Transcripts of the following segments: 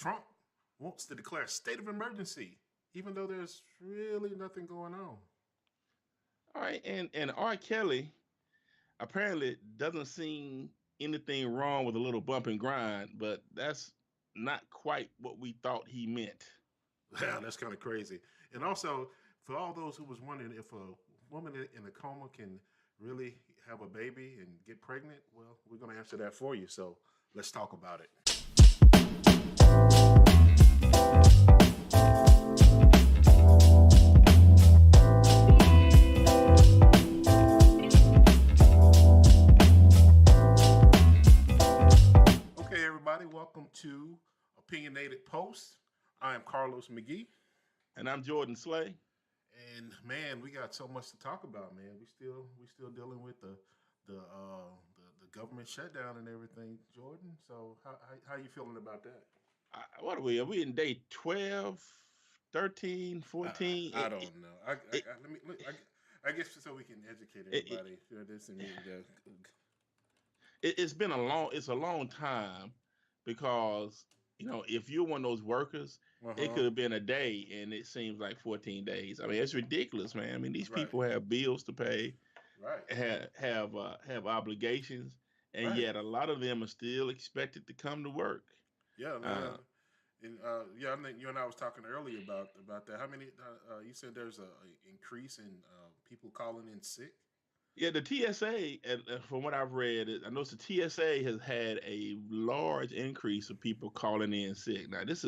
Trump wants to declare a state of emergency, even though there's really nothing going on. All right, and R. Kelly apparently doesn't seem anything wrong with a little bump and grind, but that's not quite what we thought he meant. Yeah, that's kind of crazy. And also, for all those who was wondering if a woman in a coma can really have a baby and get pregnant, well, we're going to answer that for you. So let's talk about it. Okay, everybody, welcome to Opinionated Post. I am Carlos McGee. And I'm Jordan Slay. And man, we got so much to talk about, man. We still dealing with the government shutdown and everything, Jordan. So how you feeling about that? What are we? Are we in day 12, 13, I 14? I don't know. It, Let me look. I guess so we can educate it, everybody. This and the, it's been it's a long time because if you're one of those workers, uh it huh. could have been a day and it seems like 14 days. I mean, it's ridiculous, man. I mean, these Right. people have bills to pay, Right. have obligations, and Right. yet a lot of them are still expected to come to work. Yeah. uh, And yeah, I think you and I was talking earlier about that. How many? You said there's a increase in people calling in sick. Yeah, the TSA, and from what I've read, I know the TSA has had a large increase of people calling in sick. Now, these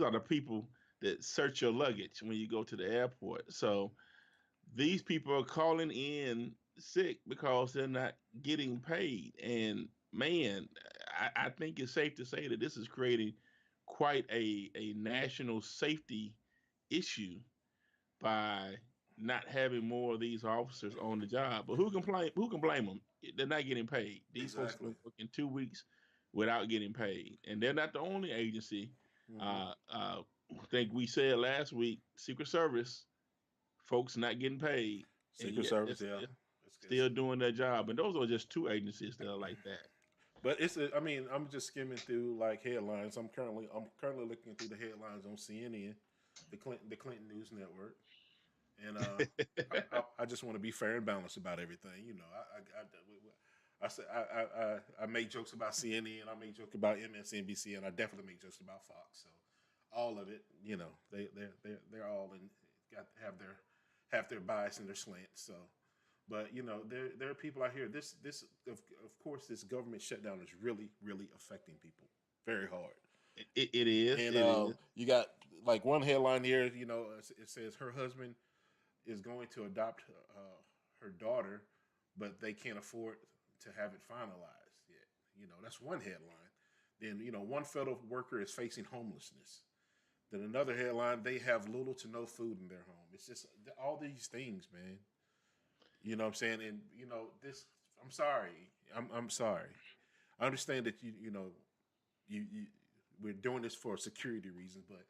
are the people that search your luggage when you go to the airport. So these people are calling in sick because they're not getting paid. And man, I think it's safe to say that this is creating quite a national safety issue by not having more of these officers on the job. But who can blame them? They're not getting paid. These folks have Exactly. been working 2 weeks without getting paid, and they're not the only agency. Hmm. I think we said last week, Secret Service folks not getting paid, and Secret yet they're Service, yeah. still doing their job. And those are just two agencies that are like that. But I mean, I'm just skimming through like headlines. I'm currently looking through the headlines on CNN, the Clinton News Network, and I just want to be fair and balanced about everything. I say I make jokes about CNN, I make jokes about MSNBC, and I definitely make jokes about Fox. So all of it, they're all in got have their bias and their slant. So, but there are people out here. This of course this government shutdown is really affecting people very hard. It is. And It is. you got like one headline here. It says her husband is going to adopt her daughter, but they can't afford to have it finalized yet. That's one headline. Then one federal worker is facing homelessness. Then another headline: they have little to no food in their home. It's just all these things, man. You know what I'm saying? And this. I'm sorry. I'm sorry. I understand that you we're doing this for security reasons, but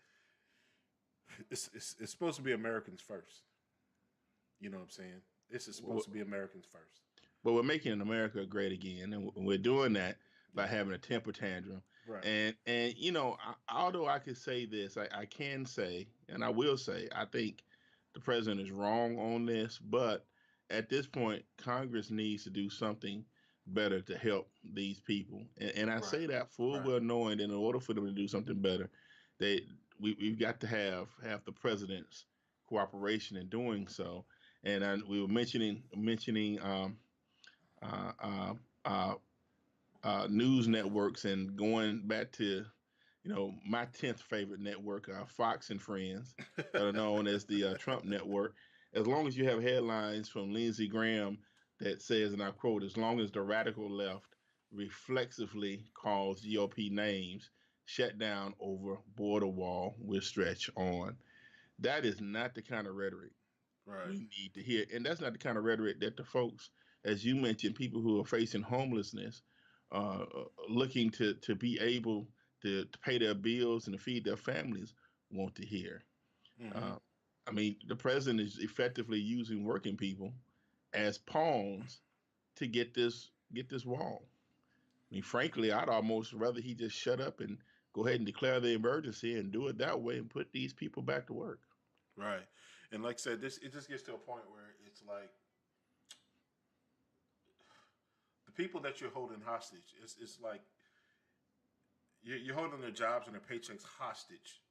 it's supposed to be Americans first. You know what I'm saying? This is supposed to be Americans first. But we're making America great again, and we're doing that by Yeah. having a temper tantrum. Right. And although I could say this, I can say, and I will say, I think the president is wrong on this. But at this point, Congress needs to do something better to help these people. And I Right. say that full Right. well knowing that in order for them to do something better, they we've got to have the president's cooperation in doing so. And we were mentioning uh, uh, uh, news networks and going back to my 10th favorite network, Fox and Friends, that are known as the Trump network. As long as you have headlines from Lindsey Graham that says, and I quote, as long as the radical left reflexively calls GOP names, shut down over border wall will stretch on. That is not the kind of rhetoric Right. we need to hear. And that's not the kind of rhetoric that the folks, as you mentioned, people who are facing homelessness, looking to be able to pay their bills and to feed their families, want to hear. Mm-hmm. Uh, I mean, the president is effectively using working people as pawns to get this wall. I mean, frankly, I'd almost rather he just shut up and go ahead and declare the emergency and do it that way and put these people back to work. Right. And like I said, this it just gets to a point where it's like the people that you're holding hostage. It's like you're holding their jobs and their paychecks hostage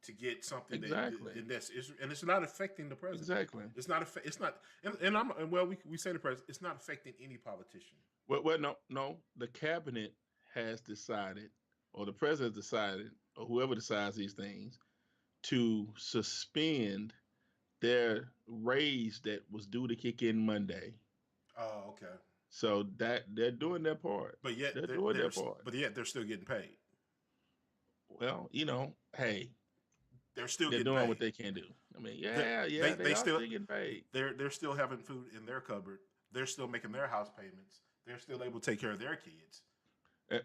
to get something Exactly. and it's not affecting the president. Exactly. It's not and well we say the president. It's not affecting any politician. Well, no, no. The cabinet has decided, or the president decided, or whoever decides these things, to suspend their raise that was due to kick in Monday. Oh, okay. So that they're doing their part. But yet They're doing their part. they're still getting paid. Well, hey, They're still they're getting doing paid. what they can do. I mean, They, yeah, they they are still still getting paid. they're still having food in their cupboard. They're still making their house payments. They're still able to take care of their kids.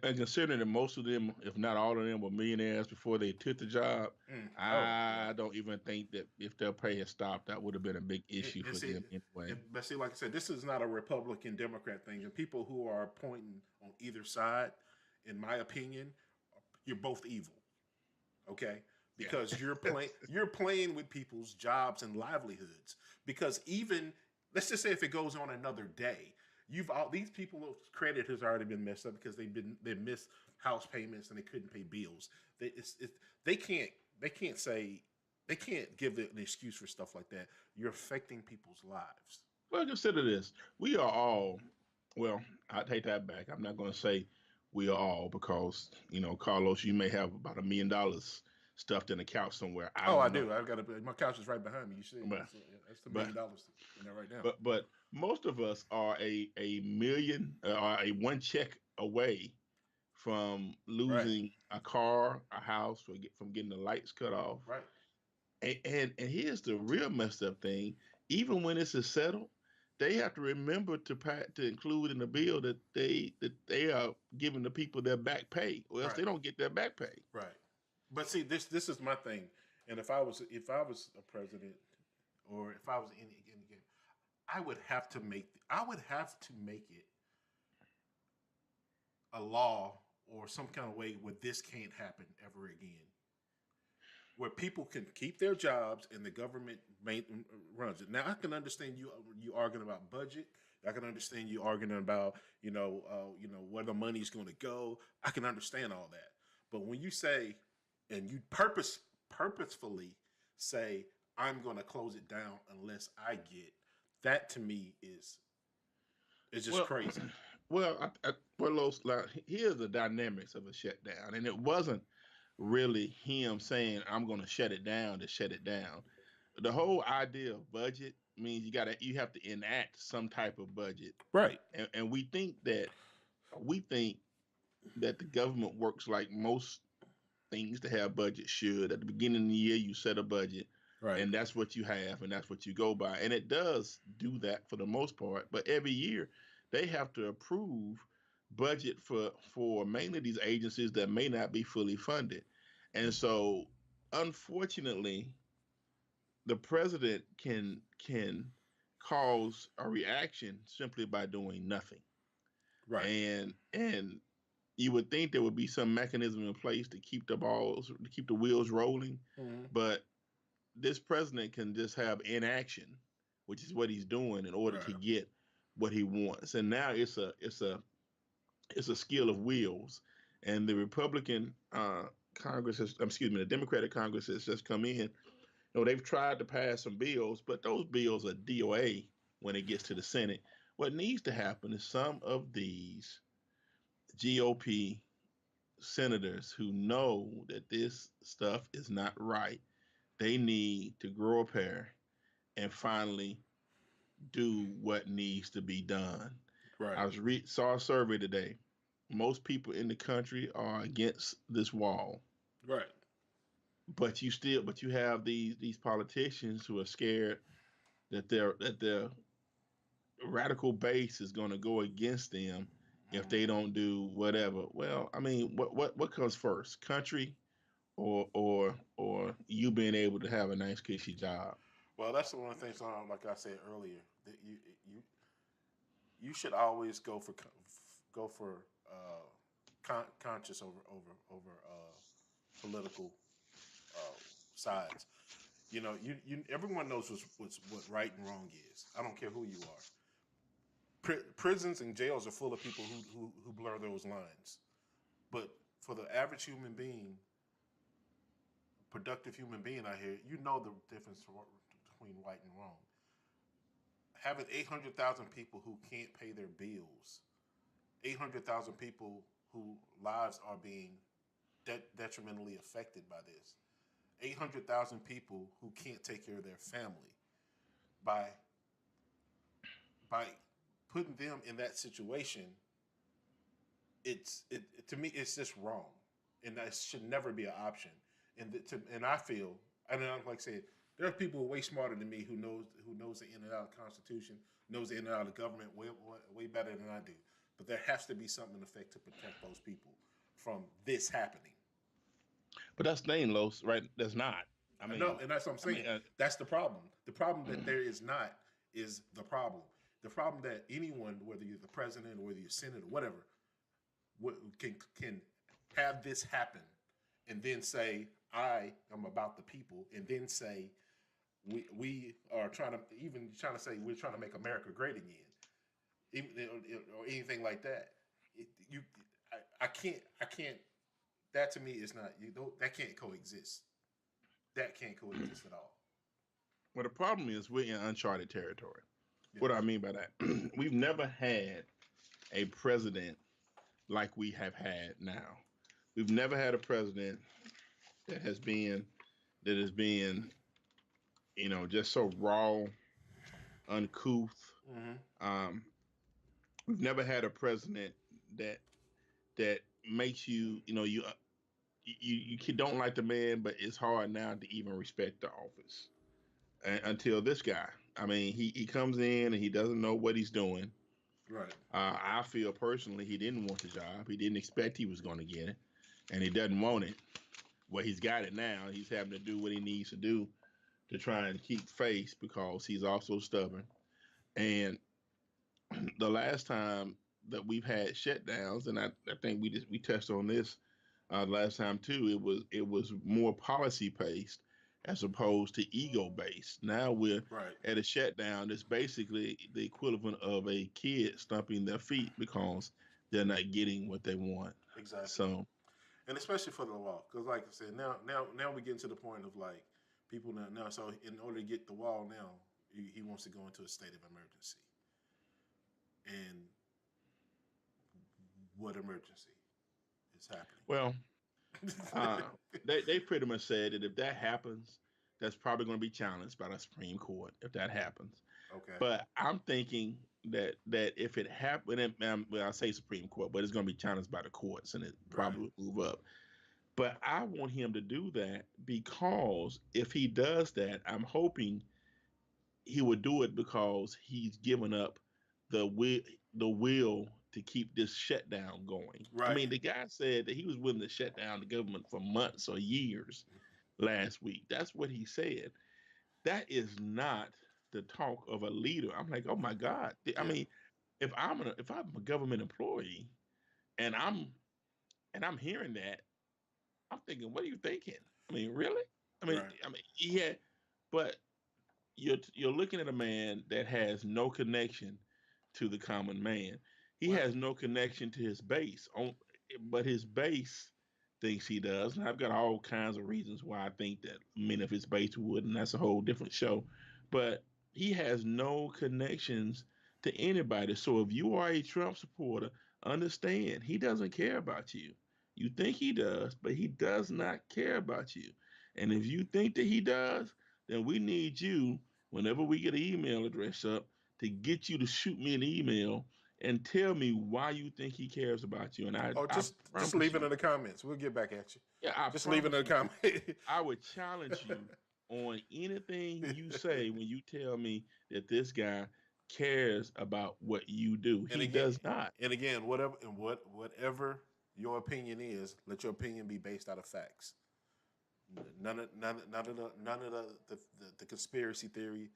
And considering that most of them, if not all of them, were millionaires before they took the job, Oh yeah. I don't even think that if their pay had stopped, that would have been a big issue And for see, them anyway. but see, like I said, this is not a Republican Democrat thing. And people who are pointing on either side, in my opinion, you're both evil. Okay, because you're playing with people's jobs and livelihoods. Because even let's just say if it goes on another day, you've all these people's credit has already been messed up because they missed house payments and they couldn't pay bills. They can't they can't say they can't give an excuse for stuff like that. You're affecting people's lives. Well, consider this: we are all. Well, I take that back. I'm not going to say we are all because Carlos, you may have about $1 million stuffed in a couch somewhere. I Oh, I don't know, do. I've got my couch is right behind me. You see, but that's the but $1 million in there right now. but most of us are a million or a one check away from Right, losing a car, a house, from getting the lights cut off. right, And here's the real messed up thing: even when this is settled, they have to remember to include in the bill that they are giving the people their back pay, or else right, they don't get their back pay. right. But see, this is my thing. And if I was a president or if I was in the game, I would have to make it a law or some kind of way where this can't happen ever again. Where people can keep their jobs and the government runs it. Now I can understand you arguing about budget. I can understand you arguing about where the money's going to go. I can understand all that. But when you say and you purposefully say I'm going to close it down unless I get that to me is just Well, crazy. well, Los, like, here's the dynamics of a shutdown, and it wasn't really him saying I'm going to shut it down to shut it down. The whole idea of budget means you have to enact some type of budget, Right. and we think that the government works like most things to have budget should. At the beginning of the year, you set a budget, Right. and that's what you have, and that's what you go by. And it does do that for the most part. But every year, they have to approve budget for mainly these agencies that may not be fully funded. And so, unfortunately, the president can cause a reaction simply by doing nothing. Right. And you would think there would be some mechanism in place to keep the wheels rolling, Mhm. but this president can just have inaction, which is what he's doing in order to Right. get what he wants. And now it's a skill of wheels, and the Republican Congress has, excuse me, the Democratic Congress has just come in. They've tried to pass some bills, but those bills are DOA when it gets to the Senate. What needs to happen is some of these GOP senators who know that this stuff is not right, they need to grow a pair and finally do what needs to be done. Right. Saw a survey today. Most people in the country are against this wall, Right. but you have these politicians who are scared that their radical base is going to go against them if they don't do whatever. Well, I mean, what comes first, country or you being able to have a nice cushy job? Well, that's one of the things. Like I said earlier, that you should always go for conscious over political uh, sides. You know, everyone knows what right and wrong is. I don't care who you are. Prisons and jails are full of people who blur those lines. But for the average human being, productive human being out here, you know the difference between right and wrong. Having 800,000 people who can't pay their bills, 800,000 people whose lives are being detrimentally affected by this, 800,000 people who can't take care of their family by by putting them in that situation, to me it's just wrong, and that should never be an option. And I feel, and like I said, there are people way smarter than me who knows the in and out of the Constitution, knows the in and out of the government way better than I do. But there has to be something in effect to protect those people from this happening. But that's the thing, Los, right? That's not. I No, mean, and that's what I'm saying. That's the problem. The problem that there is not is the problem. The problem that anyone, whether you're the president or whether you're senator, whatever, can have this happen, and then say I am about the people, and then say we are trying to say we're trying to make America great again, even, or anything like that. You, I can't. That to me is not. That can't coexist. That can't coexist at all. well, the problem is we're in uncharted territory. What do I Yes. mean by that? We've never had a president like we have had now. We've never had a president that has been that has been, just so raw, uncouth. Mm-hmm. Um, we've never had a president that that makes you don't like the man, but it's hard now to even respect the office. Until this guy, I mean, he comes in and he doesn't know what he's doing. Right. I feel personally he didn't want the job. He didn't expect he was going to get it, and he doesn't want it. Well, he's got it now. He's having to do what he needs to do to try and keep face because he's also stubborn. And the last time that we've had shutdowns, and I think we touched on this last time too. It was more policy based as opposed to ego based. Now we're Right. at a shutdown that's basically the equivalent of a kid stumping their feet because they're not getting what they want. Exactly. So And especially for the wall, because like I said, now we get to the point of like people now. So in order to get the wall now, he wants to go into a state of emergency. And what emergency is well, uh, happening? they pretty much said that if that happens, that's probably going to be challenged by the Supreme Court if that happens. Okay. But I'm thinking that if it happened, well, I say Supreme Court, but it's going to be challenged by the courts, and it Right. probably will move up. But I want him to do that because if he does that, I'm hoping he would do it because he's given up the will to keep this shutdown going. I Right. mean, the guy said that he was willing to shut down the government for months or years last week. That's what he said. That is not the talk of a leader. I'm like, oh my God. I Yeah. mean, if I'm a government employee and I'm hearing that, I'm thinking, what are you thinking? I mean, really? I mean, Right. I mean, yeah, but you're looking at a man that has no connection to the common man. He Well. has no connection to his base. But his base thinks he does, and I've got all kinds of reasons why I think that many of his base would, and that's a whole different show. But he has no connections to anybody. So if you are a Trump supporter, understand he doesn't care about you. You think he does, but he does not care about you. And if you think that he does, then we need you, whenever we get an email address up, to get you to shoot me an email and tell me why you think he cares about you. And I, Oh, I just promise leave it you, in the comments. We'll get back at you. yeah, I Just leave it in promise the you, comments. I would challenge you on anything you say when you tell me that this guy cares about what you do. and He again, does not. whatever your opinion is, let your opinion be based out of facts. None of the conspiracy theory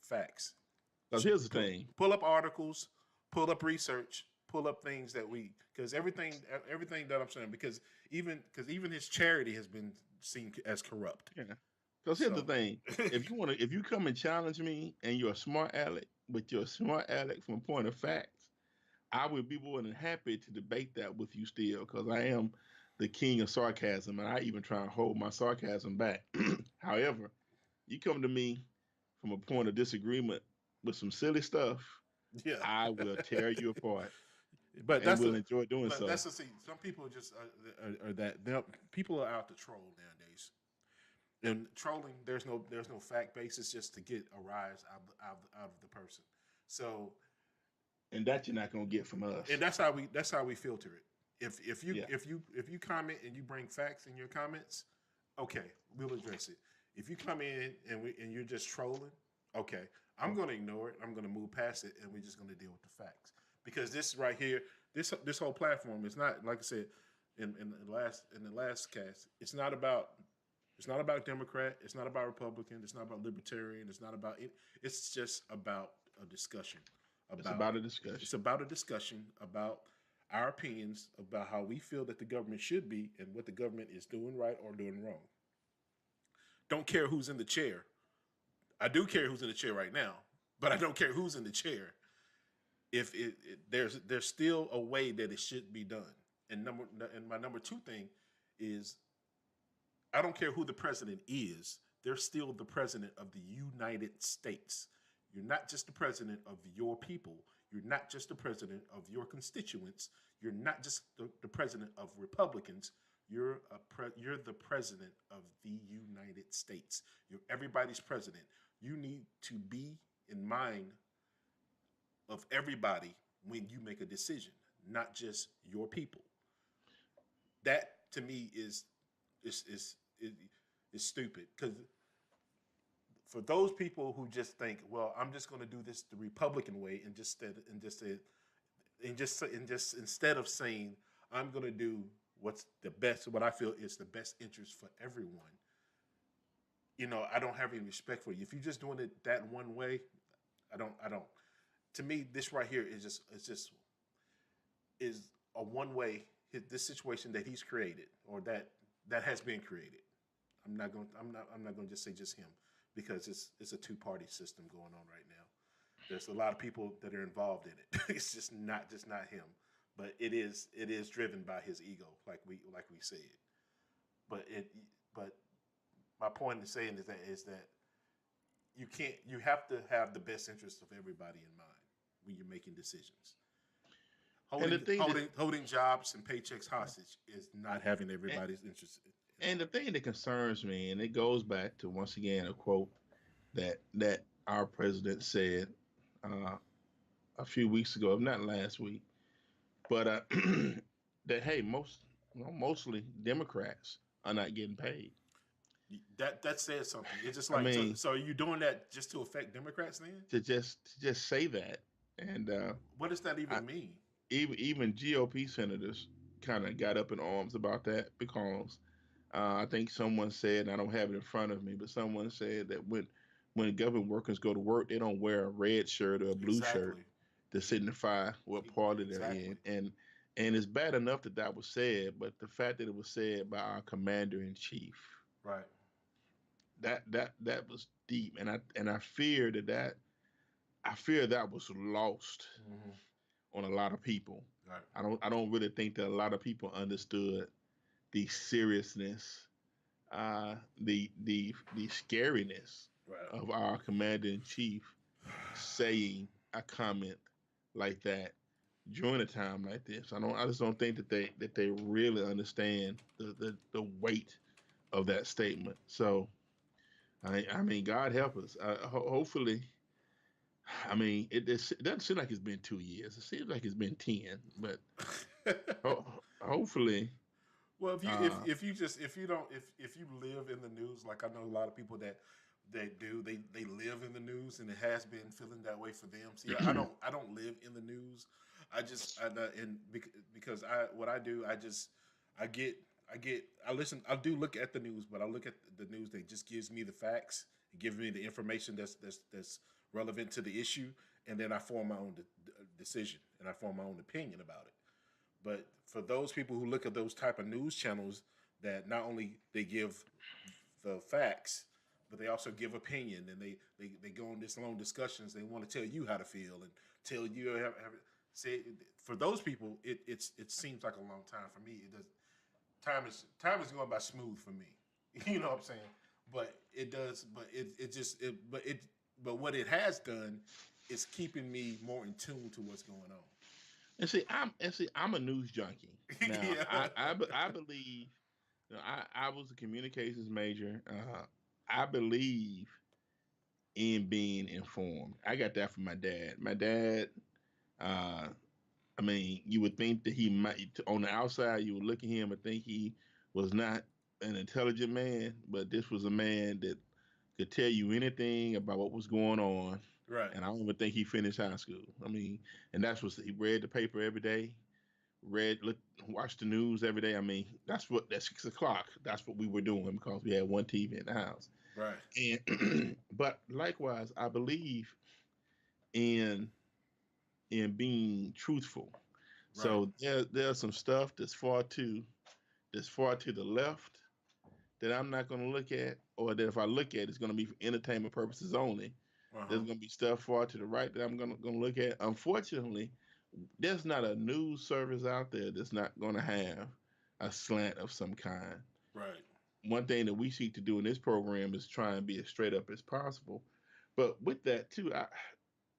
facts. Because here's the thing. Pull up articles, pull up research, pull up things that because everything that I'm saying, because even his charity has been seen as corrupt. Yeah. Because here's the So thing: if you come and challenge me, and you're a smart aleck, but you're a smart aleck from a point of facts, I would be more than happy to debate that with you still, because I am the king of sarcasm, and I even try and hold my sarcasm back. However, you come to me from a point of disagreement with some silly stuff, yeah, I will tear you apart, but and will enjoy doing so. that's the thing. Some people just are that people are out to troll nowadays. And trolling, there's no fact basis, just to get a rise out of the person. So, And that you're not gonna get from and us. that's how we filter it. If you Yeah. if you if you comment and you bring facts in your comments, okay, we'll address it. If you come in and you're just trolling, okay, I'm going to ignore it. I'm going to move past it, and we're just going to deal with the facts. Because this right here, this whole platform is not, like I said in the last cast. It's not about Democrat. It's not about Republican. It's not about Libertarian. It's not about it. It's just about a discussion. It's About about a it's discussion. about a discussion about our opinions about how we feel that the government should be and what the government is doing right or doing wrong. Don't care who's in the chair. I do care who's in the chair right now, but I don't care who's in the chair. If there's still a way that it should be done. And my number two thing is, I don't care who the president is. They're still the president of the United States. You're not just the president of your people. You're not just the president of your constituents. You're not just the president of Republicans. You're the president of the United States. You're everybody's president. You need to be in mind of everybody when you make a decision, not just your people. That to me is is stupid, because for those people who just think, well, I'm just going to do this the Republican way, and just instead of saying I'm going to do what I feel is the best interest for everyone. I don't have any respect for you if you're just doing it that one way. I don't. To me, this right here is a one way. This situation that he's created, or that has been created. I'm not going to just say just him, because it's a two-party system going on right now. There's a lot of people that are involved in it. It's just not him, but it is driven by his ego, like we said. But my point in saying is that you have to have the best interest of everybody in mind when you're making decisions. And the Holding thing that holding holding jobs and paychecks hostage is not having everybody's interest in and mind. the thing that concerns me, and it goes back to, once again, a quote that our president said uh, a few weeks ago, if not last week, but that, hey, mostly Democrats are not getting paid. That says something. It's just I like, so, mean, so are you doing that just to affect Democrats then? to just say that, and What does that I, even mean? even GOP senators kind of got up in arms about that, because I think someone said, and I don't have it in front of me, but someone said that when government workers go to work, they don't wear a red shirt or a blue shirt Exactly. to signify what party they're Exactly. in. And it's bad enough that that was said, but the fact that it was said by our commander in chief, Right. that was deep, and I fear that was lost Hmm. on a lot of people. Right. I don't really think that a lot of people understood the seriousness, the scariness Right. of our commander in chief saying a comment like that during a time like this. I just don't think that they really understand the weight of that statement. So I mean, God help us. Hopefully, I mean, it doesn't seem like it's been 2 years. It seems like it's been 10, but hopefully, Well, if you if uh, if you just if you don't if you live in the news, like I know a lot of people that they live in the news, and it has been feeling that way for them. See, I don't live in the news. Because what I do, I get I listen, I do look at the news, but I look at the news that just gives me the facts. It gives me the information that's relevant to the issue, and then I form my own decision. and I form my own opinion about it. But for those people who look at those type of news channels that not only they give the facts, but they also give opinion, and they go on this long discussions. They want to tell you how to feel and tell you say for those people it seems like a long time. For me, it does. Time is going by smooth for me. You know what I'm saying? But it does. But it just it but it but what it has done is keeping me more in tune to what's going on. And see, I'm a news junkie. Now, Yeah. I believe, I was a communications major. I believe in being informed. I got that from my dad. My dad, uh, I mean, you would think that he might, on the outside, you would look at him and think he was not an intelligent man, but this was a man that could tell you anything about what was going on. Right. And I don't even think he finished high school. I mean, and that's what he read the paper every day, watched the news every day. I mean, that's 6 o'clock. That's what we were doing because we had one TV in the house. Right. And but likewise, I believe in being truthful. Right. So there's some stuff that's far to the left that I'm not going to look at, or that if I look at, it's going to be for entertainment purposes only. Uh There's huh. going to be stuff far to the right that I'm going to look at. Unfortunately, there's not a news service out there that's not going to have a slant of some kind. Right. One thing that we seek to do in this program is try and be as straight up as possible. But with that too,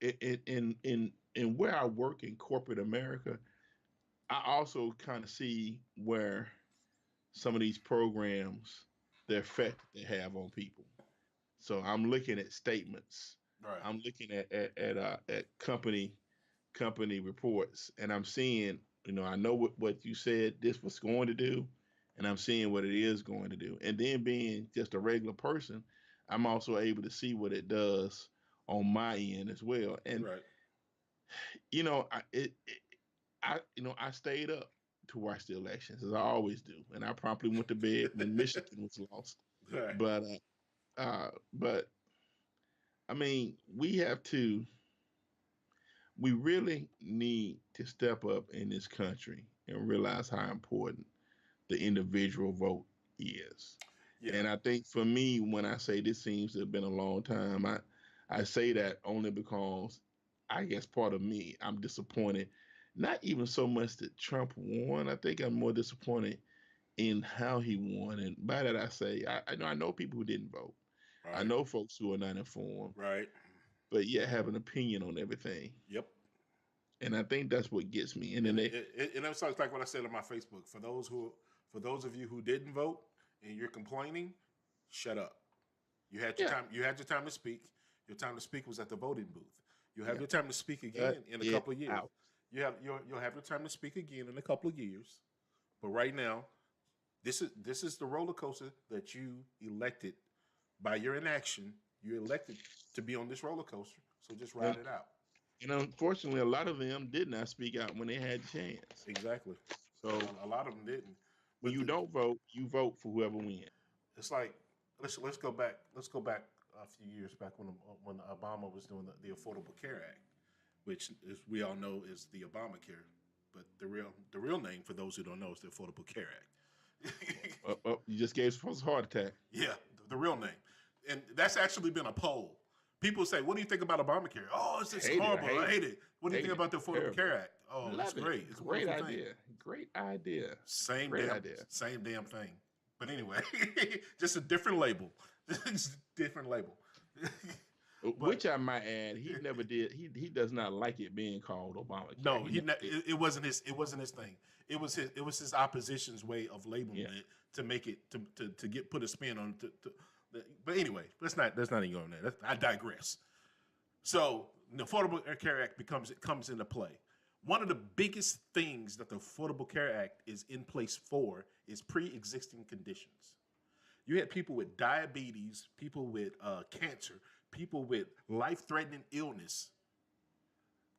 in where I work in corporate America, I also kind of see where some of these programs, the effect they have on people. So I'm looking at statements. Right. I'm looking at company reports, and I'm seeing, I know what you said this was going to do, and I'm seeing what it is going to do. And then being just a regular person, I'm also able to see what it does on my end as well. And Right. I stayed up to watch the elections as I always do, and I promptly went to bed when Michigan was lost. Right. But but I mean, we really need to step up in this country and realize how important the individual vote is. Yeah. And I think for me, when I say this seems to have been a long time, I say that only because I guess part of me, I'm disappointed. Not even so much that Trump won. I think I'm more disappointed in how he won. And by that I say, I know people who didn't vote. I Right. know folks who are not informed, Right. but yet have an opinion on everything. Yep. And I think that's what gets me. And then And they, it sounds like what I said on my Facebook. For those of you who didn't vote and you're complaining, shut up. You had your yeah, time. You had your time to speak. Your time to speak was at the voting booth. You'll have yeah, your time to speak again cut in a it couple of years. out. You'll have your time to speak again in a couple of years. But right now, this is the roller coaster that you elected by your inaction. You elected to be on this roller coaster. So just ride And, it out. and unfortunately, a lot of them did not speak out when they had the chance. Exactly. So A lot of them didn't. when But you don't vote, you vote for whoever wins. it's like let's go back. Let's go back a few years back when Obama was doing the Affordable Care Act, which is, we all know is the Obamacare, but the real name for those who don't know is the Affordable Care Act. You just gave folks a heart attack. Yeah, the real name, and that's actually been a poll. People say, "What do you think about Obamacare?" Oh, it's just Hate it. I horrible. I hate hate it. it. What do you Hate think it. about the Affordable Terrible. Care Act? Oh, it's Love it. great. It's a Great wonderful thing. idea. Great idea. Same Great damn, idea. same damn thing. But anyway, just a different label. Just a different label. But Which I might add, he never did. He does not like it being called Obamacare. no, He never did. it wasn't his. It wasn't his thing. It was his opposition's way of labeling Yeah. it to make it to get put a spin on it. But anyway, let's not even go on that. I digress. So the Affordable Care Act comes into play. One of the biggest things that the Affordable Care Act is in place for is pre-existing conditions. You had people with diabetes, people with cancer, people with life-threatening illness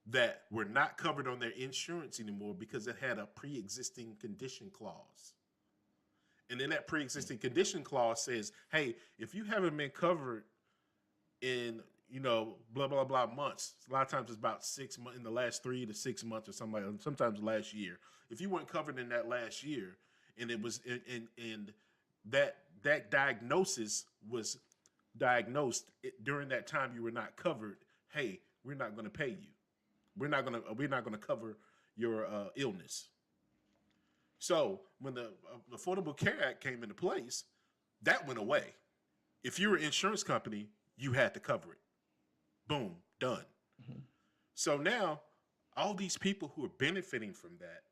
that were not covered on their insurance anymore because it had a pre-existing condition clause. And then that pre-existing condition clause says, hey, if you haven't been covered in blah blah blah months. A lot of times it's about 6 months in the last 3 to 6 months or something like that. Sometimes last year. If you weren't covered in that last year, and it was and that diagnosis was diagnosed during that time you were not covered. Hey, we're not going to pay you. We're not gonna cover your illness. So when the Affordable Care Act came into place, that went away. If you were an insurance company, you had to cover it. Boom, done. Mhm. So all these people who are benefiting from that,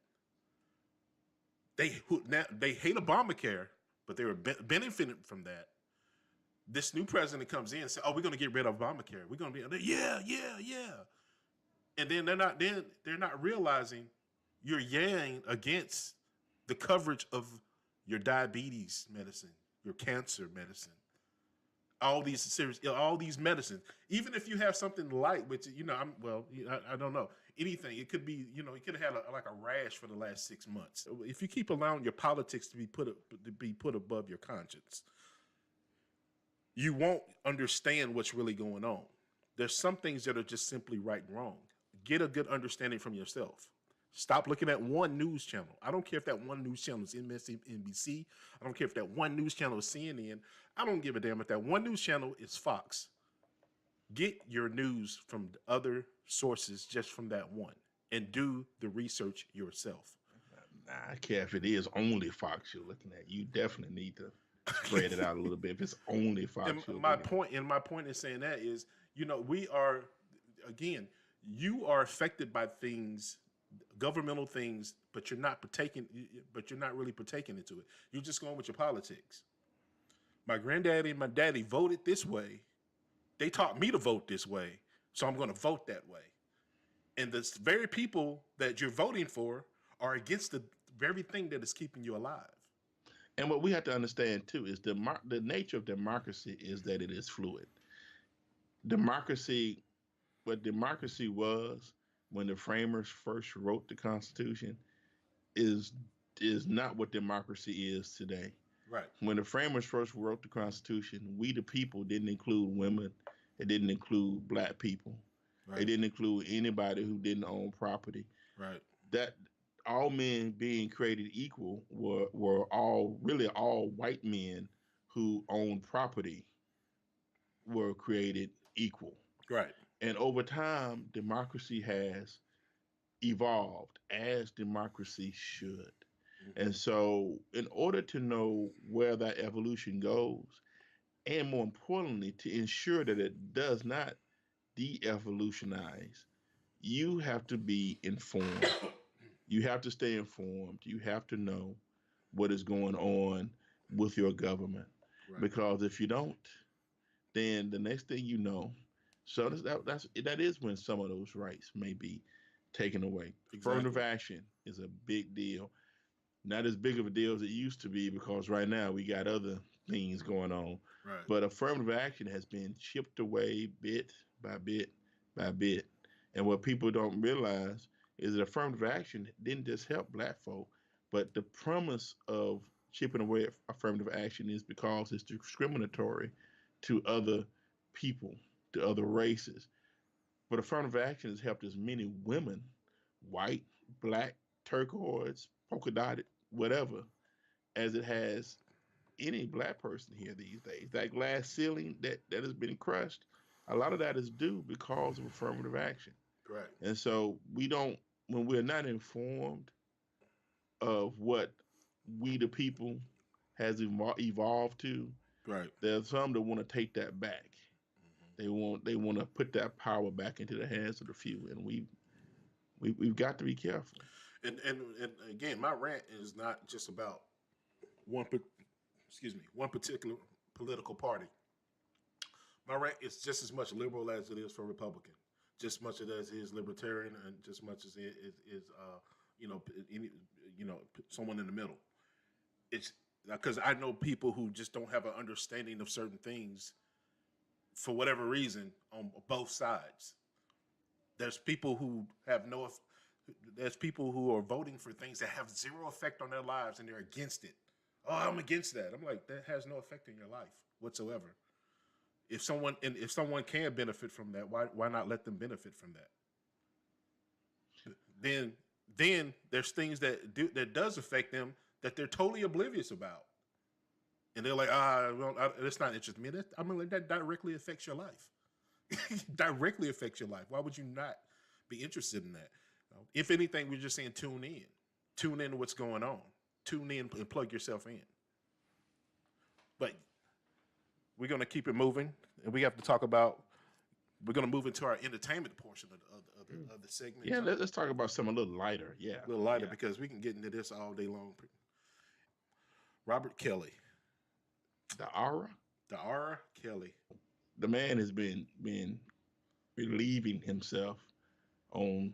they hate Obamacare, but they were benefiting from that. This new president comes in and says, "Oh, we're going to get rid of Obamacare. We're going to be yeah, yeah, yeah," and then they're not realizing you're yaying against the coverage of your diabetes medicine, your cancer medicine, all these medicines. Even if you have something light, which I don't know anything. It could be, it could have had like a rash for the last 6 months. If you keep allowing your politics to be put above your conscience, you won't understand what's really going on. There's some things that are just simply right and wrong. Get a good understanding from yourself. Stop looking at one news channel. I don't care if that one news channel is MSNBC. I don't care if that one news channel is CNN. I don't give a damn if that one news channel is Fox. Get your news from other sources just from that one and do the research yourself. Nah, I care if it is only Fox you're looking at. You definitely need to spread it out a little bit. If it's only Fox, And my point in saying that is, we are, again, you are affected by things, governmental things, but you're not really partaking into it. You're just going with your politics. My granddaddy and my daddy voted this way. They taught me to vote this way, so I'm going to vote that way. And the very people that you're voting for are against the very thing that is keeping you alive. And what we have to understand too is the nature of democracy is that it is fluid. Democracy, what democracy was when the framers first wrote the Constitution, is not what democracy is today. Right. When the framers first wrote the Constitution, we the people didn't include women. It didn't include black people. Right. It didn't include anybody who didn't own property. Right. That all men being created equal were all white men who owned property were created equal. Right. And over time, democracy has evolved as democracy should. And so, in order to know where that evolution goes, and more importantly, to ensure that it does not de evolutionize, you have to be informed. You have to stay informed. You have to know what is going on with your government. Right. Because if you don't, then the next thing you know, so that is when some of those rights may be taken away. Exactly. Affirmative action is a big deal. Not as big of a deal as it used to be because right now we got other things going on. Right. But affirmative action has been chipped away bit by bit by bit. And what people don't realize is that affirmative action didn't just help black folk, but the premise of chipping away affirmative action is because it's discriminatory to other people, to other races. But affirmative action has helped as many women, white, black, turquoise, polka dotted, whatever, as it has any black person here these days. That glass ceiling that has been crushed, a lot of that is due because of affirmative action. Right. And so when we're not informed of what we the people has evolved to, right, there's some that want to take that back. Mm-hmm. They want to put that power back into the hands of the few, and we've got to be careful. And again, my rant is not just about one particular political party. My rant is just as much liberal as it is for Republican, just much as it is libertarian, and just much as it is someone in the middle. It's because I know people who just don't have an understanding of certain things for whatever reason on both sides. There's people who are voting for things that have zero effect on their lives and they're against it. Oh, I'm against that. I'm like, that has no effect in your life whatsoever. If someone can benefit from that, why not let them benefit from that? Then there's things that does affect them that they're totally oblivious about, and they're like, well, it's not interesting me. I mean, like, that directly affects your life. Directly affects your life. Why would you not be interested in that? If anything, we're just saying tune in to what's going on, tune in and plug yourself in. But we're gonna keep it moving, and we have to talk about. We're gonna move into our entertainment portion of the segment. Yeah, let's talk about something a little lighter. Yeah, a little lighter yeah. because we can get into this all day long. Robert Kelly, The aura. the R. Kelly. The man has been relieving himself on,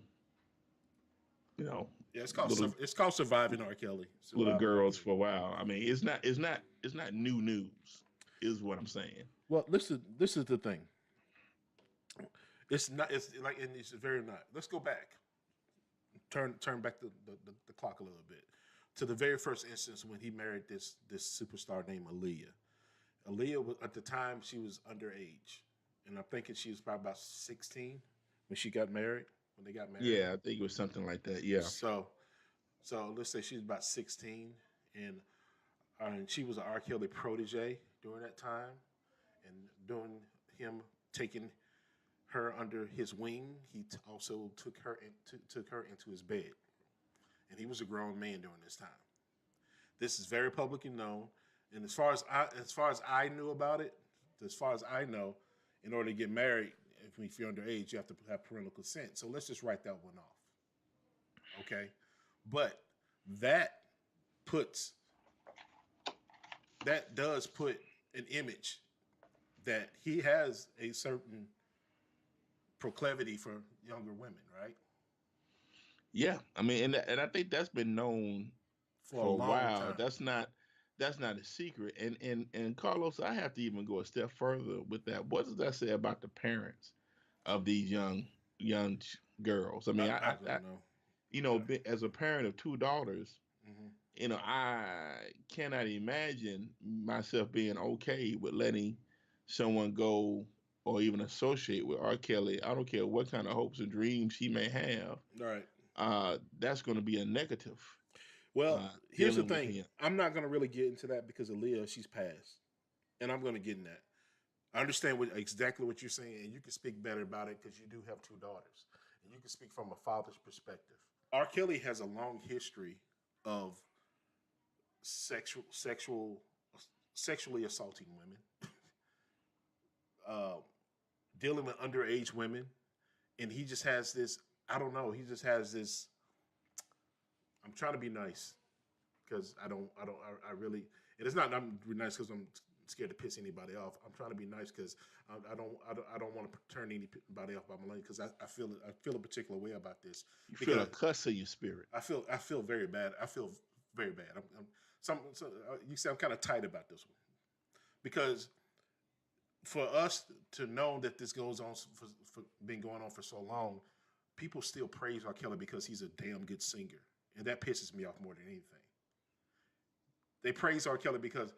you know, Yeah, little it's called surviving R. Kelly. little Surviving R. girls Kelly. for a while. I mean, it's not new news, is what I'm saying. Well, this is the thing. It's not. It's like, and it's very not. Let's go back. Turn back the clock a little bit to the very first instance when he married this superstar named Aaliyah. Aaliyah was, at the time, she was underage, and I'm thinking she was probably about 16 when she got married. When they got married. Yeah, I think it was something like that. Yeah. So let's say she was about 16, and she was an R. Kelly protege during that time, and during him taking her under his wing, he also took her into his bed, and he was a grown man during this time. This is very publicly known, and as far as I knew about it, as far as I know, in order to get married, if you're underage, you have to have parental consent. So let's just write that one off, okay? But that puts that does put an image that he has a certain proclivity for younger women, right? Yeah, I mean, and I think that's been known For a for a long while. time. That's not a secret. And Carlos, I have to even go a step further with that. What does that say about the parents of these girls? I mean, I don't know. as a parent of two daughters, Hmm. I cannot imagine myself being okay with letting someone go or even associate with R. Kelly. I don't care what kind of hopes and dreams he may have. All right. That's going to be a negative Well, here's the dealing with thing. him. I'm not going to really get into that because Aaliyah, she's passed, and I'm going to get in that. I understand exactly what you're saying, and you can speak better about it because you do have two daughters, and you can speak from a father's perspective. R. Kelly has a long history of sexual, sexual, sexually assaulting women, uh, dealing with underage women, and he just has this. I don't know. He just has this. I'm trying to be nice because I really. And it's not. I'm nice because I'm scared to piss anybody off. I'm trying to be nice because I don't want to turn anybody off by my lane because I feel a particular way about this. You Because feel a cuss in your spirit. I feel very bad. I feel very bad. You see, I'm kind of tight about this one because for us to know that this goes on for been going on for so long, people still praise R. Kelly because he's a damn good singer, and that pisses me off more than anything. They praise R. Kelly because,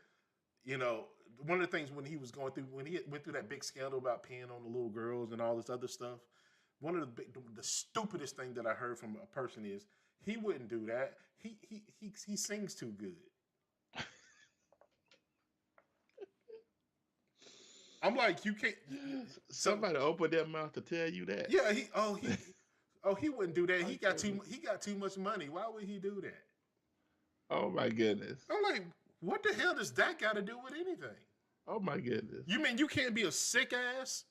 one of the things when he went through that big scandal about peeing on the little girls and all this other stuff, one of the stupidest thing that I heard from a person is he wouldn't do that. He sings too good. I'm like, you can't. Somebody opened their mouth to tell you that. Yeah, he wouldn't do that. I He got too much money. Why would he do that? Oh my goodness. I'm like, what the hell does that got to do with anything? Oh my goodness. You mean you can't be a sick ass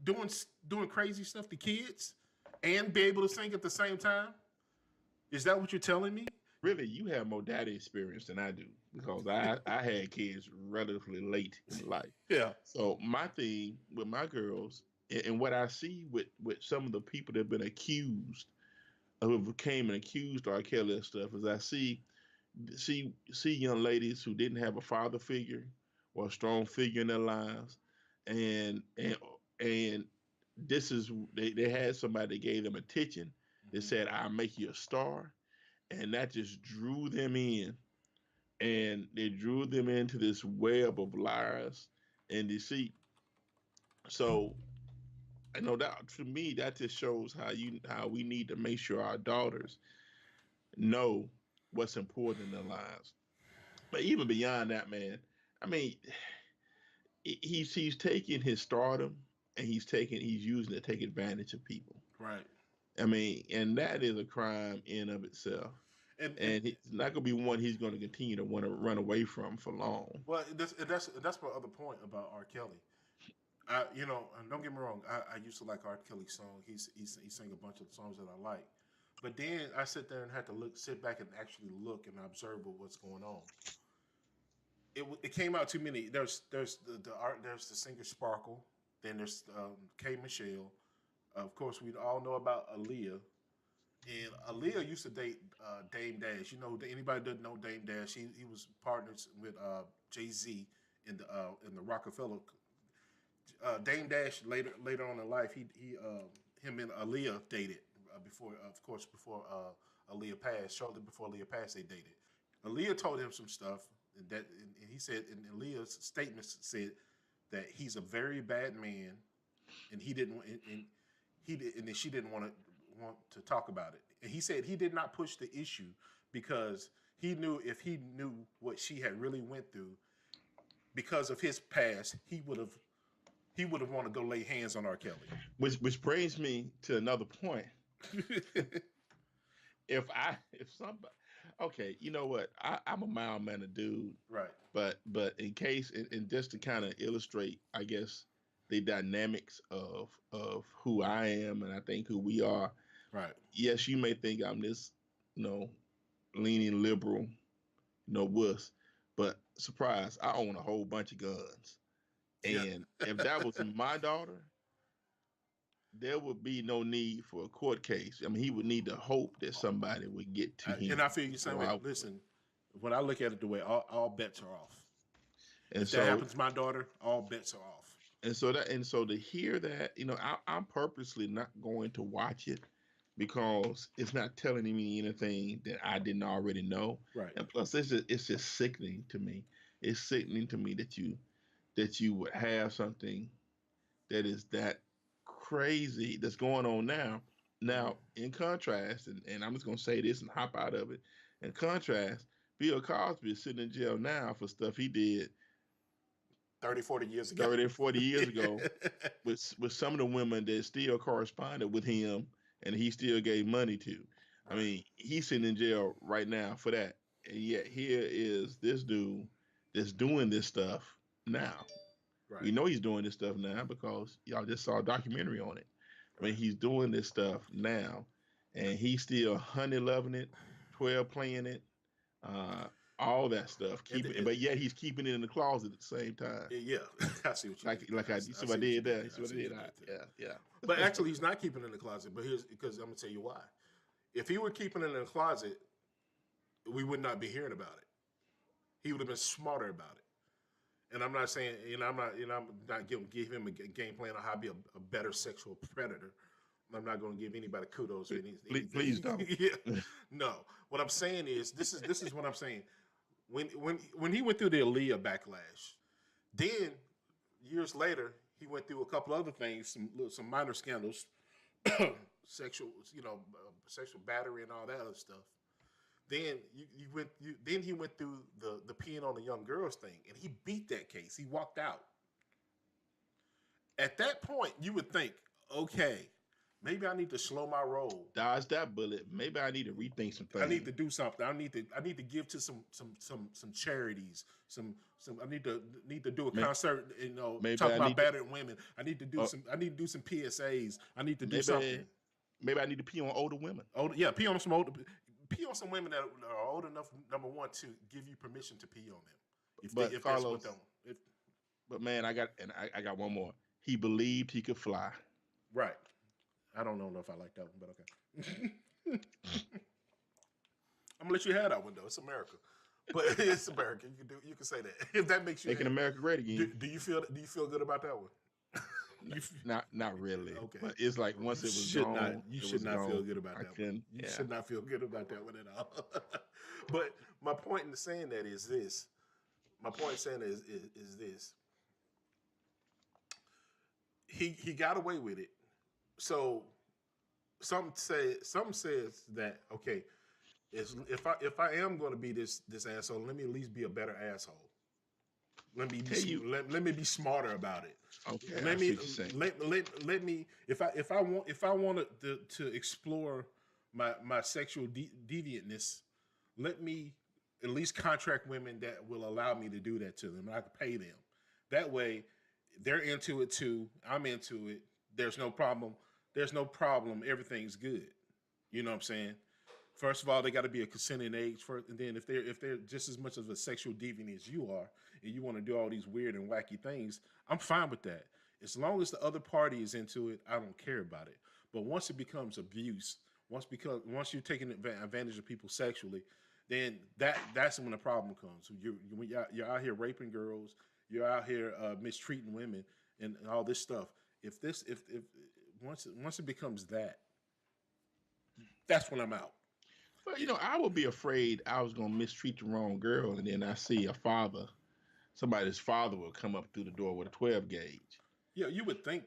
doing crazy stuff to kids and be able to sing at the same time? Is that what you're telling me? Really, you have more daddy experience than I do because I had kids relatively late in life. Yeah. So my thing with my girls and what I see with some of the people that have been accused, who became and accused R. Kelly and stuff, is I see young ladies who didn't have a father figure or a strong figure in their lives, and this is they had somebody that gave them attention. They said, "I'll make you a star," and that just drew them in, and they drew them into this web of lies and deceit. So I know that to me that just shows how we need to make sure our daughters know what's important in their lives. But even beyond that, man, I mean, he's taking his stardom and he's using it to take advantage of people. Right. I mean, and that is a crime in of itself. And And it's not going to be one he's going to continue to want to run away from for long. well, that's my other point about R. Kelly. You know, and don't get me wrong. I used to like R. Kelly's song. He sang a bunch of songs that I like, but then I sit there and had to sit back and actually look and observe what's going on. It came out too many. There's the art. There's the singer Sparkle. Then there's K Michelle. Of course, we all know about Aaliyah. And Aaliyah used to date Dame Dash. You know, anybody doesn't know Dame Dash? He was partners with Jay-Z in the Rockefeller. Dame Dash later on in life, him and Aaliyah dated before, of course, before Aaliyah passed. Shortly before Aaliyah passed, they dated. Aaliyah told him some stuff, and he said, and Aaliyah's statements said that he's a very bad man, and he didn't, and then she didn't want to talk about it. And he said he did not push the issue because he knew if he knew what she had really went through because of his past, he would have wanted to go lay hands on R. Kelly. Which brings me to another point. if somebody, okay, you know what? I'm a mild mannered dude, right? But in case, and just to kind of illustrate, I guess the dynamics of who I am, and I think who we are. Right. Yes, you may think I'm this, leaning liberal, wuss, but surprise, I own a whole bunch of guns. And if that was my daughter, there would be no need for a court case. I mean, he would need to hope that somebody would get to him. And I feel you saying, listen, when I look at it the way all bets are off. And if that happens to my daughter, all bets are off. And so to hear that, I'm purposely not going to watch it because it's not telling me anything that I didn't already know. Right. And plus, it's just sickening to me. It's sickening to me that you would have something that is that crazy that's going on now. Now, in contrast, and I'm just going to say this and hop out of it. In contrast, Bill Cosby is sitting in jail now for stuff he did 30, 40 years ago. 30 or 40 years ago with some of the women that still corresponded with him and he still gave money to. Right. I mean, he's sitting in jail right now for that. And yet here is this dude that's doing this stuff now. Right. We know he's doing this stuff now because y'all just saw a documentary on it. Right. I mean, he's doing this stuff now and he's still honey loving it, 12 playing it, all that stuff. But yet he's keeping it in the closet at the same time. Yeah, I see what you mean. Like I see what I did there. Yeah. But actually, he's not keeping it in the closet. But because I'm gonna tell you why. If he were keeping it in the closet, we would not be hearing about it. He would have been smarter about it. And I'm not saying, I'm not give him a game plan on how to be a better sexual predator. I'm not going to give anybody kudos or anything. Please don't. Yeah, no. What I'm saying is, this is what I'm saying. When he went through the Aaliyah backlash, then years later he went through a couple other things, some minor scandals, sexual battery and all that other stuff. Then then he went through the peeing on the young girls thing, and he beat that case. He walked out. At that point, you would think, okay, maybe I need to slow my roll. Dodge that bullet. Maybe I need to rethink some things. I need to do something. I need to give to some charities. I need to do a concert. Talk about battered women. I need to do some PSAs. I need to do something. Maybe I need to pee on older women. Pee on some women that are old enough. Number one, to give you permission to pee on them. If Carlos, that's what but man, I got one more. He believed he could fly. Right. I don't know if I like that one, but okay. I'm gonna let you have that one though. It's America, but it's America. You can say that if that makes you making America great again. Do you feel good about that one? Not really. Okay, but it's like once it was gone, you should not feel good about that one. You should not feel good about that one at all. But my point in saying that is this. My point in saying is this. he got away with it. So something says that okay, if I am going to be this asshole, let me at least be a better asshole. Hey, you. Let me be smarter about it. Okay, I Let see me what you're saying. let me if I wanted to explore my sexual deviantness, let me at least contract women that will allow me to do that to them, and I can pay them. That way, they're into it too. I'm into it. There's no problem. There's no problem. Everything's good. You know what I'm saying? First of all, they got to be a consenting age first, and then if they're just as much of a sexual deviant as you are, and you want to do all these weird and wacky things, I'm fine with that. As long as the other party is into it, I don't care about it. But once it becomes abuse, once you're taking advantage of people sexually, then that's when the problem comes. You're out here raping girls, you're out here mistreating women, and all this stuff. If once it becomes that, that's when I'm out. Well, I would be afraid I was gonna mistreat the wrong girl, and then I see somebody's father will come up through the door with a 12 gauge. Yeah, you would think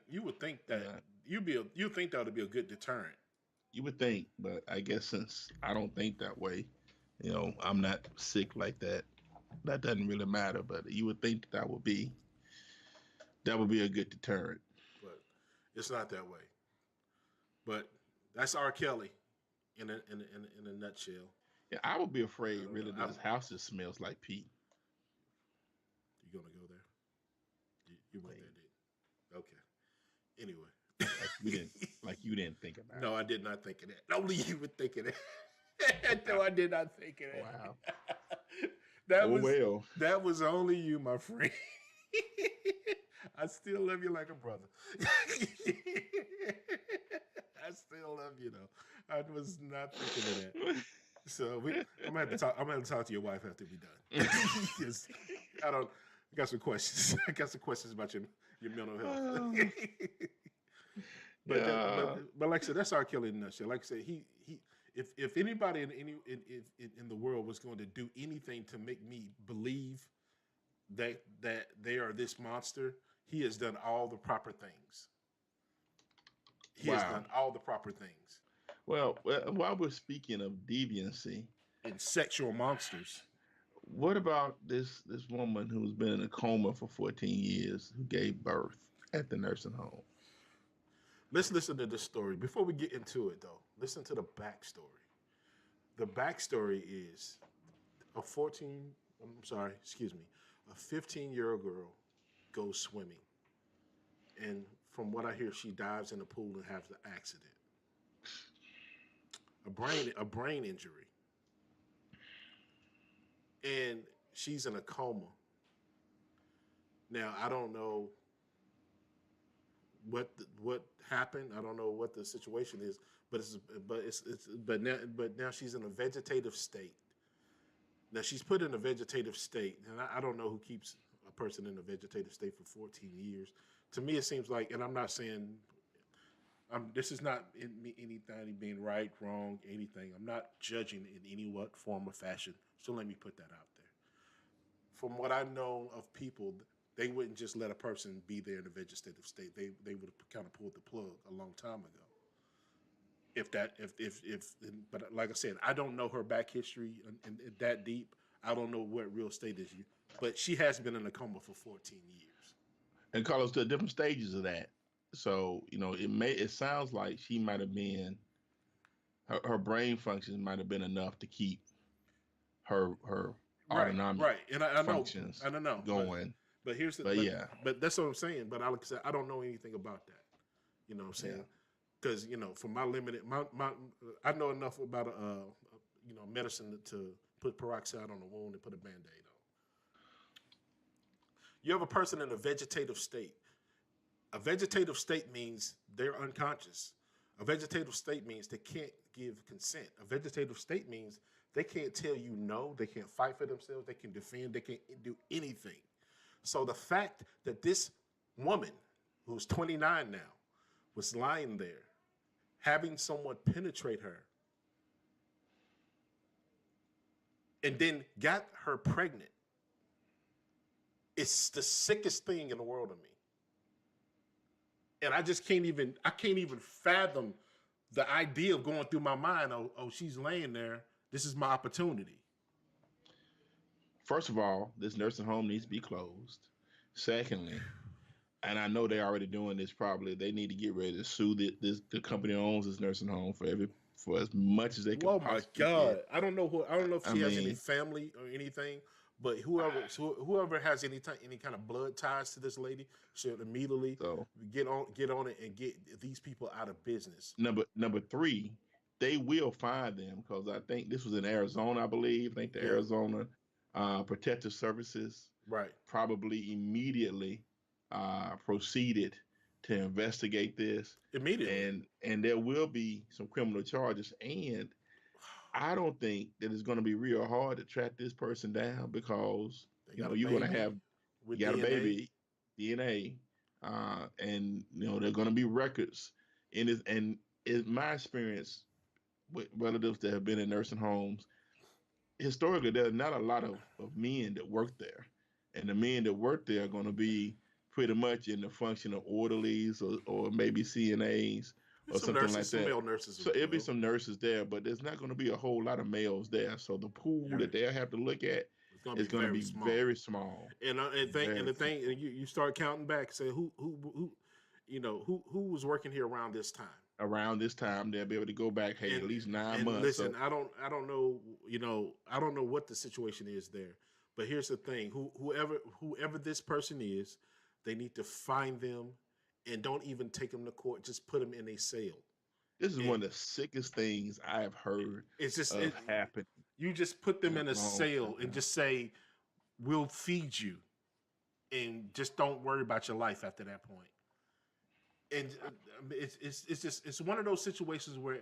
that Yeah, you think that would be a good deterrent. you would think, but I guess since I don't think that way, I'm not sick like that. That doesn't really matter. But you would think that would be a good deterrent. But it's not that way. But that's R. Kelly in a nutshell. Yeah, I would be I afraid don't know. really that his house just smells like pee. You gonna go there? You went Like, there, did you? Okay. Anyway. like you didn't like you didn't think about No, I did not think of that. Only you would think of that. No, I did not think of it. that. Wow. that Oh was well. that was only you, my friend. I still love you like a brother. I still love you though. I was not thinking of that. So I'm gonna have to talk. I'm gonna have to talk to your wife after we done. 'Cause I don't. I got some questions. I got some questions about your mental health. but, that, Yeah. but like I said, that's R. Kelly in a nutshell. Like I said, he if anybody in the world was going to do anything to make me believe that they are this monster, he has done all the proper things. He has Wow. done all the proper things. Well, while we're speaking of deviancy, And sexual monsters. what about this woman who's been in a coma for 14 years who gave birth at the nursing home? Let's listen to this story. Before we get into it, though, listen to the backstory. The backstory is a 14, I'm sorry, excuse me, a 15-year-old girl goes swimming. And from what I hear, she dives in the pool and has an accident. A brain injury. And she's in a coma. Now, I don't know what happened. I don't know what the situation is, but now she's in a vegetative state. Now she's put in a vegetative state, and I don't know who keeps a person in a vegetative state for 14 years. To me, it seems like, and I'm not saying this is not anything being right, wrong, anything. I'm not judging in any what form or fashion. So let me put that out there. From what I know of people, they wouldn't just let a person be there in a vegetative state. They would have kind of pulled the plug a long time ago. But like I said, I don't know her back history and that deep. I don't know what real state is you, but she has been in a coma for 14 years. And Carlos, to different stages of that. So it sounds like she might have been her brain functions might have been enough to keep her Right, autonomic right, and I know, functions I don't know, going. but here's the But yeah, but that's what I'm saying. But like I said, I don't know anything about that. You know what I'm yeah. saying? Because from my limited, my I know enough about medicine to put peroxide on a wound and put a band-aid on. You have a person in a vegetative state. A vegetative state means they're unconscious. A vegetative state means they can't give consent. A vegetative state means they can't tell you no, they can't fight for themselves, they can defend, they can't do anything. So the fact that this woman, who's 29 now, was lying there, having someone penetrate her, and then got her pregnant, it's the sickest thing in the world to me. and I can't even fathom the idea of going through my mind. Oh, she's laying there. This is my opportunity. First of all, this nursing home needs to be closed. Secondly, and I know they're already doing this. Probably they need to get ready to sue the company that owns this nursing home for as much as they could Oh my possibly God! get. I don't know if I she has any mean, family or anything, but whoever has any kind of blood ties to this lady should immediately so get on it and get these people out of business. number three, they will find them because I think this was in Arizona. I believe. I think the Yeah, Arizona Protective Services right. probably immediately proceeded to investigate this, Immediately, and there will be some criminal charges. And I don't think that it's going to be real hard to track this person down because they got a you're going to baby have with you got a DNA. baby DNA, and there are going to be records in this. And in my experience with relatives that have been in nursing homes, historically there's not a lot of men that work there, and the men that work there are going to be pretty much in the function of orderlies or maybe CNAs There's or some something nurses, like some that. male nurses So as it'll be well. some nurses there, but there's not going to be a whole lot of males there. So the pool You're that right. they'll have to look at It's gonna is be going to very be small. very small, And very the thing, small. and you start counting back. Say who, who was working here around this time. Around this time, they'll be able to go back, hey, and at least 9 months. listen, So I don't know, I don't know what the situation is there, but here's the thing: whoever this person is, they need to find them, and don't even take them to court. Just put them in a cell. this is And one of the sickest things I have heard it's just of happen you just put in them a in a long cell and time. just say, "We'll feed you," and just don't worry about your life after that point. And it's just it's one of those situations where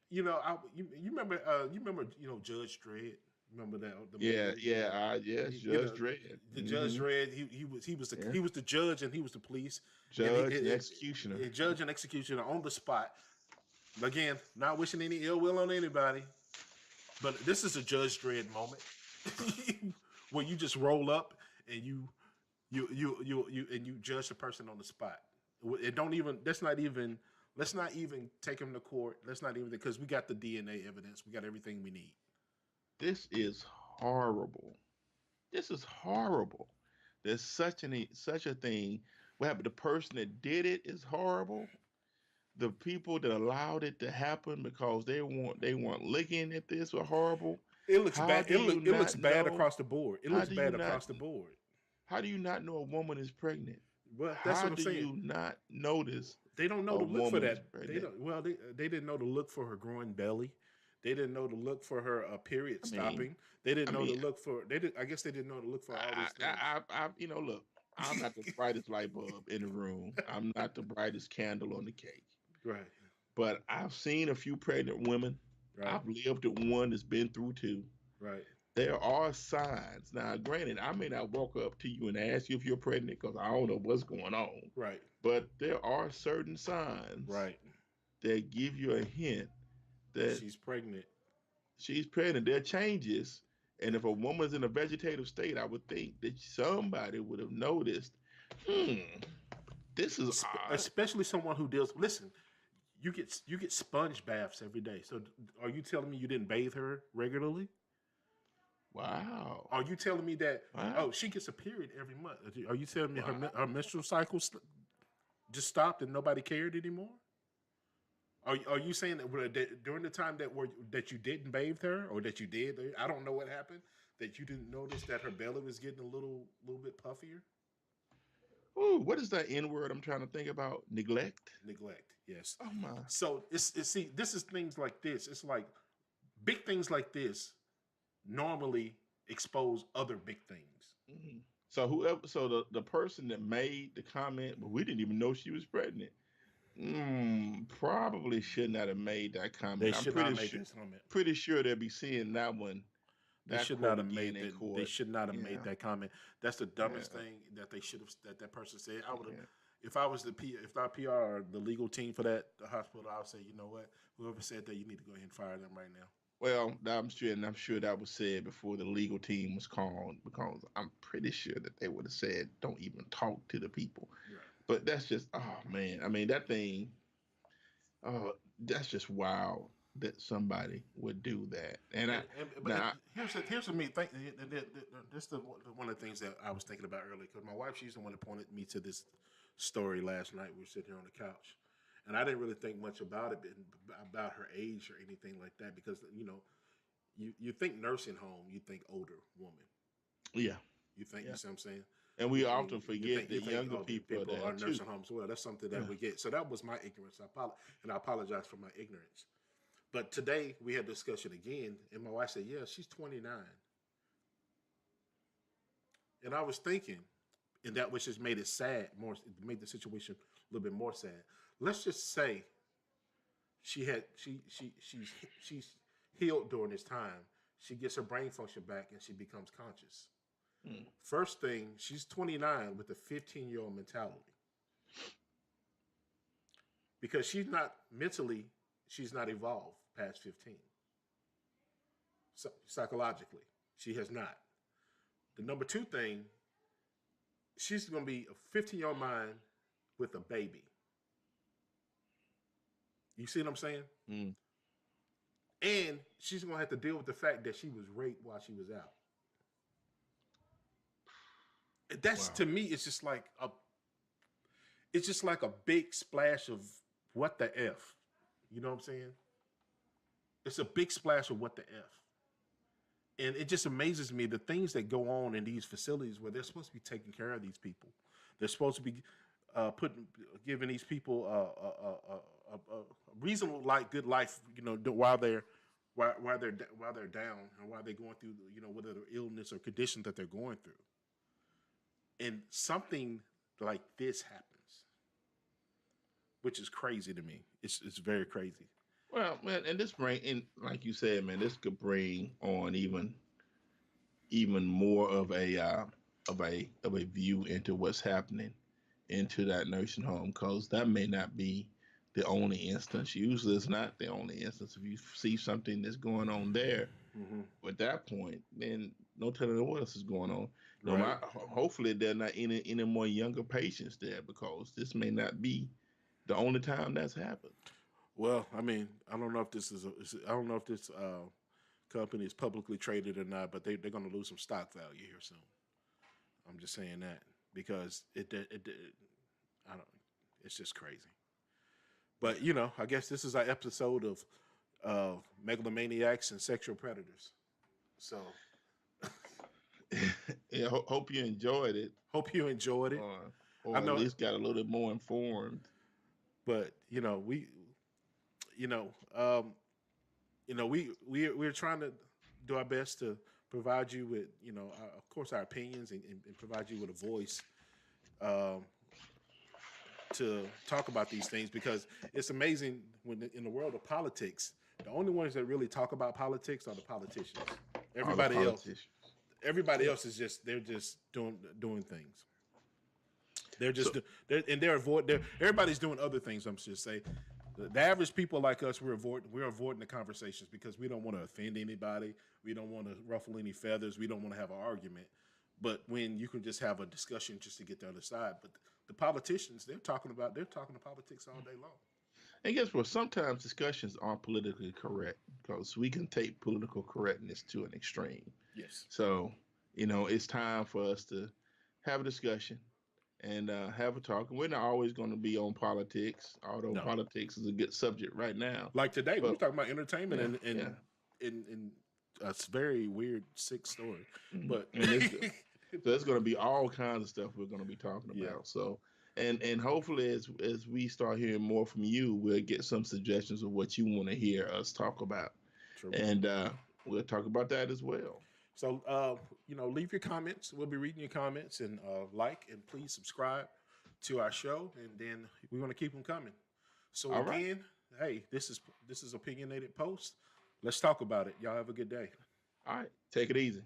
you remember Judge Dredd. Remember that the Yeah, movie? yeah, yes, You Judge know Dredd. the Judge Dredd. Yeah, He was the judge and he was the police, and judge and executioner. judge and executioner on the spot. Again, not wishing any ill will on anybody, but this is a Judge Dredd moment where you just roll up and you judge the person on the spot. It don't even. That's not even. Let's not even take him to court. Let's not even because we got the DNA evidence. We got everything we need. This is horrible. This is horrible. There's such a thing. What happened? The person that did it is horrible. The people that allowed it to happen because they weren't looking at this were horrible. It looks How bad. do you It looks not bad know? across the board. It How looks do you bad not? across the board. How do you not know a woman is pregnant? Well, that's How what I'm do saying. you not notice They don't know a to look for woman is that. They pregnant? don't. Well, they didn't know to look for her growing belly. They didn't know to look for her period I mean, stopping. They I didn't know to mean, look for. They did. I guess they didn't know to look for all these things. look, I'm not the brightest light bulb in the room. I'm not the brightest candle on the cake. Right. But I've seen a few pregnant women. Right. I've lived with one that's been through two. Right. There are signs. Now, granted, I may not walk up to you and ask you if you're pregnant because I don't know what's going on. Right. But there are certain signs Right. that give you a hint that She's pregnant. she's pregnant. There are changes. And if a woman's in a vegetative state, I would think that somebody would have noticed, hmm, this is odd. Especially someone who deals. Listen, you get sponge baths every day. So are you telling me you didn't bathe her regularly? Wow. Are you telling me that Wow. she gets a period every month? Are you telling me Wow. her menstrual cycle just stopped and nobody cared anymore? Are you saying that during the time that you didn't bathe her or that you did? I don't know what happened. That you didn't notice that her belly was getting a little bit puffier. Ooh, what is that N word I'm trying to think about? Neglect? Neglect. Yes. Oh my. So it's see this is things like this. It's like big things like this normally expose other big things. Mhm. So the person that made the comment, but we didn't even know she was pregnant. Probably should not have made that They comment. I'm should not make this comment. pretty sure they'll be seeing They that should not quote have made again in that. They court. should not have made Yeah, that comment. That's the yeah, dumbest thing that they should have. That person said. I would have, yeah. if I was if our PR or the legal team for the hospital, I would say, you know what, whoever said that, you need to go ahead and fire them right now. Well, I'm sure that was said before the legal team was called because I'm pretty sure that they would have said, "Don't even talk to the people." Right. But that's just, oh man, I mean that thing, oh, that's just wild that somebody would do that. And I But now, here's the me thing. This is one of the things that I was thinking about earlier because my wife, she's the one that pointed me to this story last night. We were sitting here on the couch, and I didn't really think much about it, about her age or anything like that, because you think nursing home, you think older woman. yeah, You think yeah, you see what I'm saying? and we often forget You that think younger oh people are people there are too. nursing homes. Well, that's something that Yeah. we get. So that was my ignorance. I apologize for my ignorance. But today we had a discussion again, and my wife said, "Yeah, she's 29," and I was thinking, and that which just made it sad, more made the situation a little bit more sad. Let's just say she's healed during this time. She gets her brain function back, and she becomes conscious. Mm. First thing, she's 29 with a 15-year-old mentality because she's not mentally, she's not evolved past 15. So, psychologically, she has not. The number two thing, she's going to be a 15-year-old mind with a baby. You see what I'm saying? Mm. And she's going to have to deal with the fact that she was raped while she was out. That's Wow. to me, it's just like a big splash of what the f. You know what I'm saying? It's a big splash of what the f. And it just amazes me the things that go on in these facilities where they're supposed to be taking care of these people. They're supposed to be giving these people a reasonable, like, good life, while they're down and while they're going through, whatever illness or condition that they're going through. And something like this happens, which is crazy to me. It's very crazy. Well, man, and this bring in, like you said, man, this could bring on even more of a view into what's happening into that nursing home, because that may not be the only instance. Usually, it's not the only instance. If you see something that's going on there, Hmm. at that point, then no telling what else is going on. No, Right. hopefully there are not any more younger patients there, because this may not be the only time that's happened. Well, I mean, I don't know if I don't know if this company is publicly traded or not, but they're going to lose some stock value here soon. I'm just saying that because I don't. It's just crazy. But I guess this is our episode of megalomaniacs and sexual predators. So Yeah, hope you enjoyed it, hope you enjoyed it. or I at know, least got a little bit more informed. but you know, um, we're trying to do our best to provide you with, of course, our opinions and provide you with a voice um, to talk about these things because it's amazing when in the world of politics, the only ones that really talk about politics are the politicians. All the Everybody else, politicians. everybody Yeah. else is they're just doing things. They're just So they're avoid. Everybody's doing other things. I'm just say the average people like us, we're avoiding the conversations because we don't want to offend anybody. We don't want to ruffle any feathers. We don't want to have an argument. But when you can just have a discussion just to get the other side, but the politicians they're talking to politics all day long. and guess what? Sometimes discussions aren't politically correct, because we can take political correctness to an extreme. Yes. So, it's time for us to have a discussion and have a talk. And we're not always going to be on politics, although No. politics is a good subject right now. Like today, we were But talking about entertainment yeah, and yeah. a very weird, sick story. But And it's so there's going to be all kinds of stuff we're going to be talking yeah, about. So, and hopefully as we start hearing more from you, we'll get some suggestions of what you want to hear us talk about, true. and we'll talk about that as well. So, leave your comments. We'll be reading your comments and like and please subscribe to our show, and then we want to keep them coming. So All right. again, hey, this is opinionated post. Let's talk about it. Y'all have a good day. All right. Take it easy.